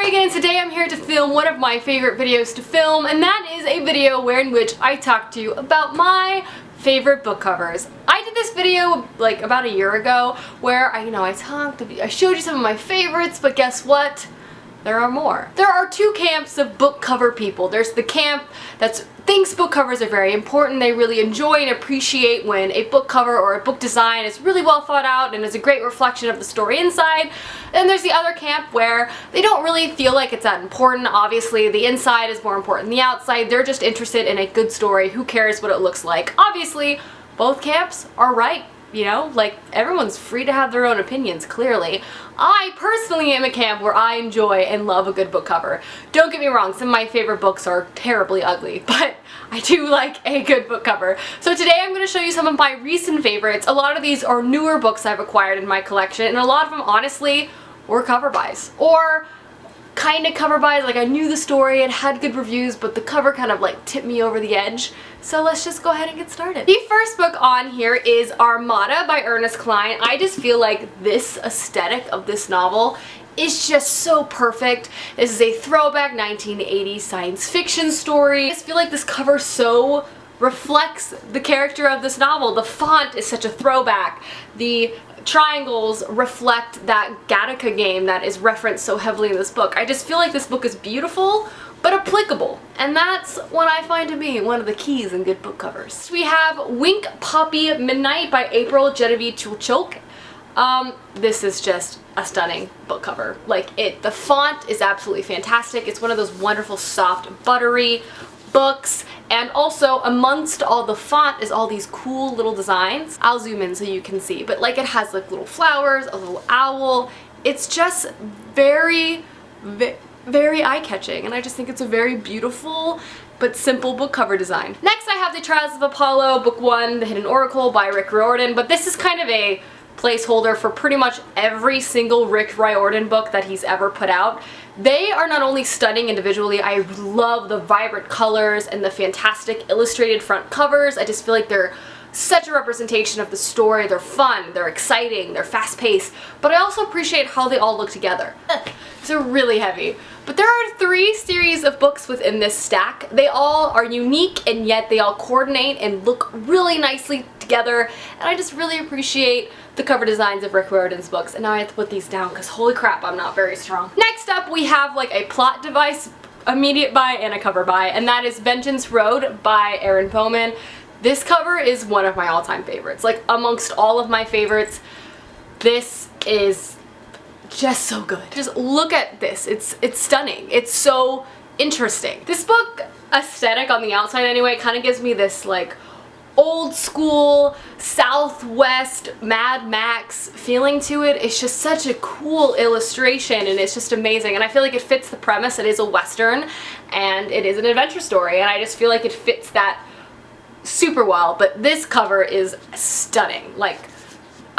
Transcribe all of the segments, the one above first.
Megan, and today I'm here to film one of my favorite videos to film, and that is a video in which I talk to you about my favorite book covers. I did this video like about a year ago where I showed you some of my favorites, but guess what? There are more. There are two camps of book cover people. There's the camp that thinks book covers are very important. They really enjoy and appreciate when a book cover or a book design is really well thought out and is a great reflection of the story inside. And there's the other camp where they don't really feel like it's that important. Obviously, the inside is more important than the outside. They're just interested in a good story. Who cares what it looks like? Obviously, both camps are right. You know, like, everyone's free to have their own opinions, clearly. I personally am a camp where I enjoy and love a good book cover. Don't get me wrong, some of my favorite books are terribly ugly, but I do like a good book cover. So today I'm going to show you some of my recent favorites. A lot of these are newer books I've acquired in my collection, and a lot of them, honestly, were cover buys. Or kind of cover buys, like I knew the story, it had good reviews, but the cover kind of like tipped me over the edge. So let's just go ahead and get started. The first book on here is Armada by Ernest Cline. I just feel like this aesthetic of this novel is just so perfect. This is a throwback 1980s science fiction story. I just feel like this cover so reflects the character of this novel. The font is such a throwback. The triangles reflect that Gattaca game that is referenced so heavily in this book. I just feel like this book is beautiful but applicable, and that's what I find to be one of the keys in good book covers. We have Wink Poppy Midnight by April Genevieve Chulchuk. This is just a stunning book cover. Like, the font is absolutely fantastic. It's one of those wonderful soft buttery books, and also amongst all the font is all these cool little designs. I'll zoom in so you can see, but like it has like little flowers, a little owl. It's just very eye-catching, and I just think it's a very beautiful but simple book cover design. Next I have The Trials of Apollo, Book 1, The Hidden Oracle by Rick Riordan, but this is kind of a placeholder for pretty much every single Rick Riordan book that he's ever put out. They are not only stunning individually, I love the vibrant colors and the fantastic illustrated front covers. I just feel like they're such a representation of the story. They're fun, they're exciting, they're fast-paced, but I also appreciate how they all look together. They're really heavy. But there are 3 series of books within this stack. They all are unique, and yet they all coordinate and look really nicely together, and I just really appreciate the cover designs of Rick Riordan's books. And now I have to put these down because holy crap, I'm not very strong. Next up we have like a plot device, immediate buy, and a cover buy, and that is Vengeance Road by Aaron Bowman. This cover is one of my all-time favorites. Like, amongst all of my favorites, this is just so good. Just look at this. It's stunning. It's so interesting. This book aesthetic on the outside anyway kind of gives me this like old school Southwest Mad Max feeling to it. It's just such a cool illustration, and it's just amazing, and I feel like it fits the premise. It is a Western and it is an adventure story, and I just feel like it fits that super well. But this cover is stunning. Like,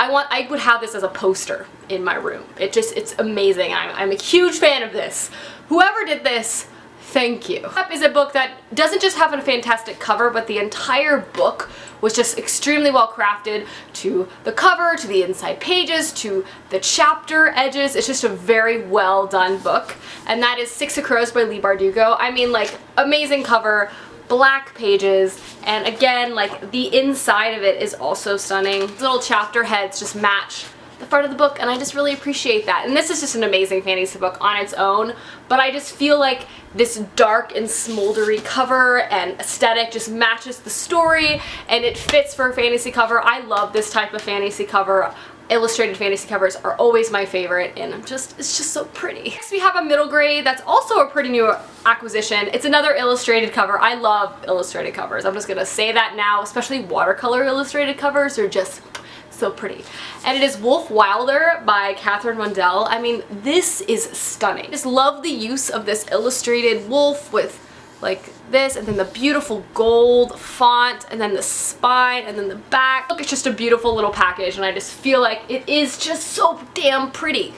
I would have this as a poster in my room. It's amazing. I'm a huge fan of this. Whoever did this, thank you. Up is a book that doesn't just have a fantastic cover, but the entire book was just extremely well crafted, to the cover, to the inside pages, to the chapter edges. It's just a very well done book, and that is Six of Crows by Leigh Bardugo. I mean, like, amazing cover, black pages, and again, like, the inside of it is also stunning. These little chapter heads just match the front of the book, and I just really appreciate that. And this is just an amazing fantasy book on its own, but I just feel like this dark and smoldery cover and aesthetic just matches the story, and it fits for a fantasy cover. I love this type of fantasy cover. Illustrated fantasy covers are always my favorite, and it's just so pretty. Next we have a middle grade that's also a pretty new acquisition. It's another illustrated cover. I love illustrated covers. I'm just gonna say that now, especially watercolor illustrated covers are just so pretty. And it is Wolf Wilder by Katherine Mundell. I mean, this is stunning. I just love the use of this illustrated wolf with like this, and then the beautiful gold font, and then the spine, and then the back. Look, it's just a beautiful little package, and I just feel like it is just so damn pretty.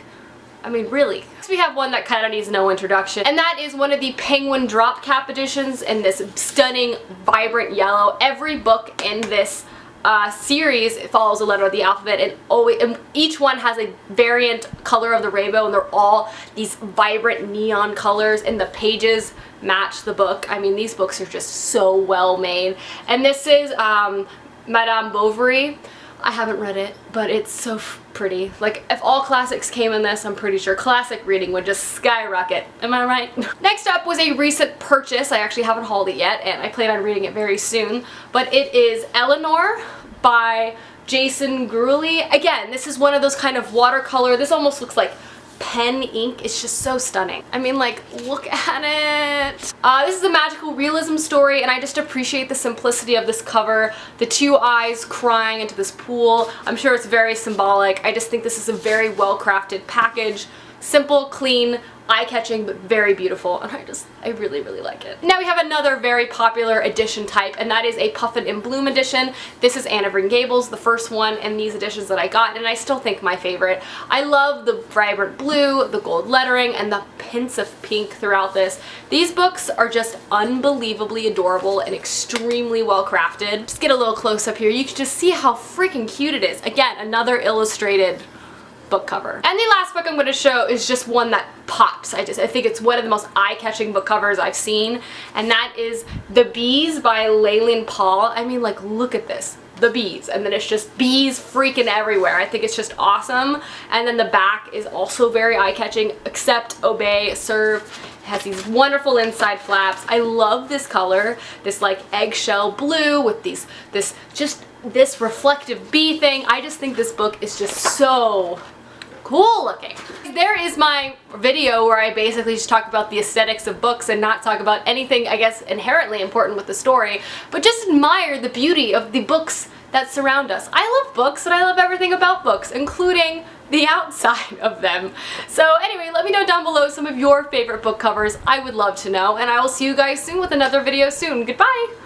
I mean, really. Next we have one that kind of needs no introduction, and that is one of the Penguin drop cap editions in this stunning, vibrant yellow. Every book in this series, it follows a letter of the alphabet, and each one has a variant color of the rainbow, and they're all these vibrant neon colors, and the pages match the book. I mean, these books are just so well made. And this is Madame Bovary. I haven't read it, but it's so pretty. Like, if all classics came in this, I'm pretty sure classic reading would just skyrocket. Am I right? Next up was a recent purchase. I actually haven't hauled it yet, and I plan on reading it very soon. But it is Eleanor by Jason Gruely. Again, this is one of those kind of watercolor, this almost looks like pen ink. It's just so stunning. I mean, like, look at it. This is a magical realism story, and I just appreciate the simplicity of this cover. The two eyes crying into this pool. I'm sure it's very symbolic. I just think this is a very well-crafted package. Simple, clean, eye-catching, but very beautiful, and I really, really like it. Now we have another very popular edition type, and that is a Puffin in Bloom edition. This is Anne of Green Gables, the first one in these editions that I got, and I still think my favorite. I love the vibrant blue, the gold lettering, and the hints of pink throughout this. These books are just unbelievably adorable and extremely well crafted. Just get a little close up here. You can just see how freaking cute it is. Again, another illustrated book cover. And the last book I'm going to show is just one that pops. I think it's one of the most eye-catching book covers I've seen, and that is The Bees by Layleen Paul. I mean, like, look at this. The bees, and then it's just bees freaking everywhere. I think it's just awesome. And then the back is also very eye-catching. Accept, obey, serve. It has these wonderful inside flaps. I love this color, this like eggshell blue with this reflective bee thing. I just think this book is just so cool looking. There is my video where I basically just talk about the aesthetics of books and not talk about anything, I guess, inherently important with the story, but just admire the beauty of the books that surround us. I love books, and I love everything about books, including the outside of them. So anyway, let me know down below some of your favorite book covers. I would love to know, and I will see you guys soon with another video soon. Goodbye!